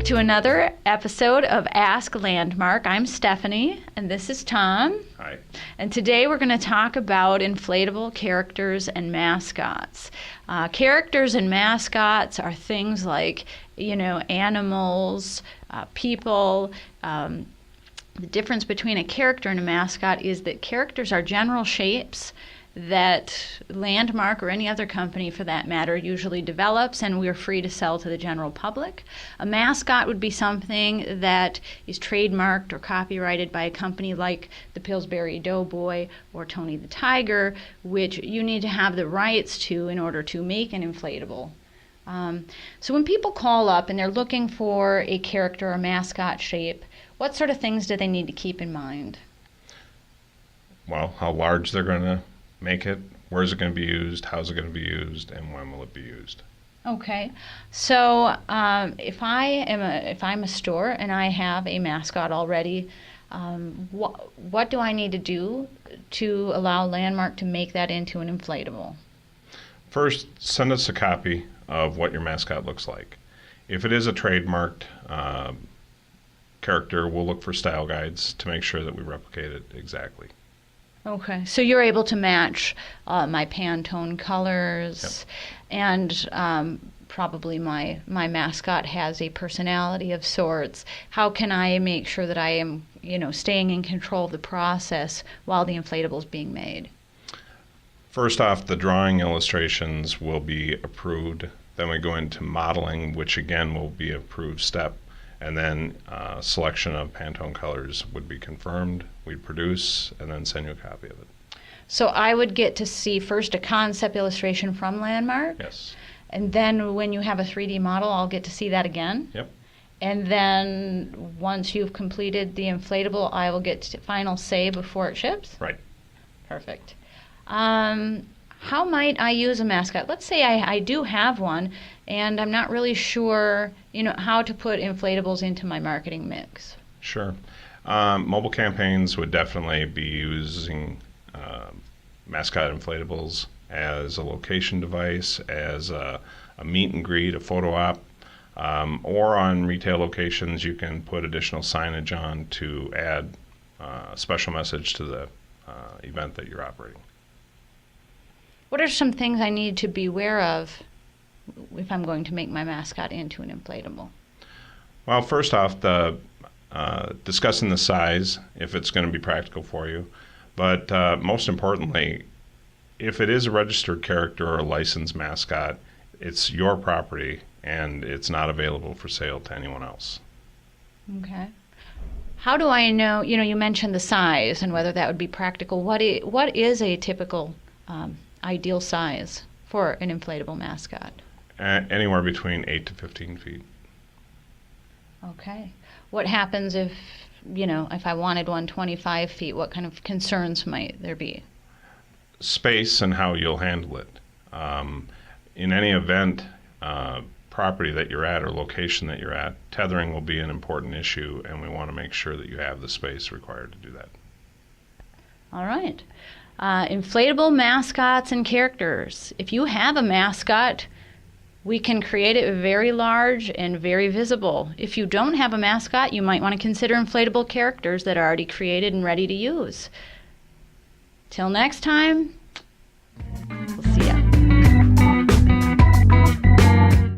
back to another episode of Ask Landmark. I'm Stephanie, and this is Tom. Hi. And today we're going to talk about inflatable characters and mascots. Characters and mascots are things like, animals, people. The difference between a character and a mascot is that characters are general shapes that Landmark or any other company for that matter usually develops, and we're free to sell to the general public. A mascot would be something that is trademarked or copyrighted by a company like the Pillsbury Doughboy or Tony the Tiger, which you need to have the rights to in order to make an inflatable. So when people call up and they're looking for a character or mascot shape, what sort of things do they need to keep in mind? Well, how large they're going to make it, where is it going to be used, how is it going to be used, and when will it be used? Okay, so if I'm a store and I have a mascot already, what do I need to do to allow Landmark to make that into an inflatable? First, send us a copy of what your mascot looks like. If it is a trademarked character, we'll look for style guides to make sure that we replicate it exactly. Okay, so you're able to match my Pantone colors, Yep. And probably my mascot has a personality of sorts. How can I make sure that I am, staying in control of the process while the inflatable is being made? First off, the drawing illustrations will be approved. Then we go into modeling, which again will be an approved step. And then selection of Pantone colors would be confirmed. We'd produce and then send you a copy of it. So I would get to see first a concept illustration from Landmark? Yes. And then when you have a 3D model, I'll get to see that again? Yep. And then once you've completed the inflatable, I will get to final say before it ships? Right. Perfect. How might I use a mascot? Let's say I do have one, and I'm not really sure, how to put inflatables into my marketing mix. Sure. Mobile campaigns would definitely be using mascot inflatables as a location device, as a meet and greet, a photo op, or on retail locations you can put additional signage on to add a special message to the event that you're operating. What are some things I need to be aware of if I'm going to make my mascot into an inflatable? Well, first off, discussing the size, if it's going to be practical for you. But most importantly, if it is a registered character or a licensed mascot, it's your property and it's not available for sale to anyone else. Okay. How do I know, you mentioned the size and whether that would be practical. What is a typical ideal size for an inflatable mascot? Anywhere between 8 to 15 feet. Okay. What happens if I wanted one 25 feet? What kind of concerns might there be? Space and how you'll handle it. In any event, property that you're at or location that you're at, tethering will be an important issue, and we want to make sure that you have the space required to do that. All right. Inflatable mascots and characters. If you have a mascot, we can create it very large and very visible. If you don't have a mascot, you might want to consider inflatable characters that are already created and ready to use. Till next time, we'll see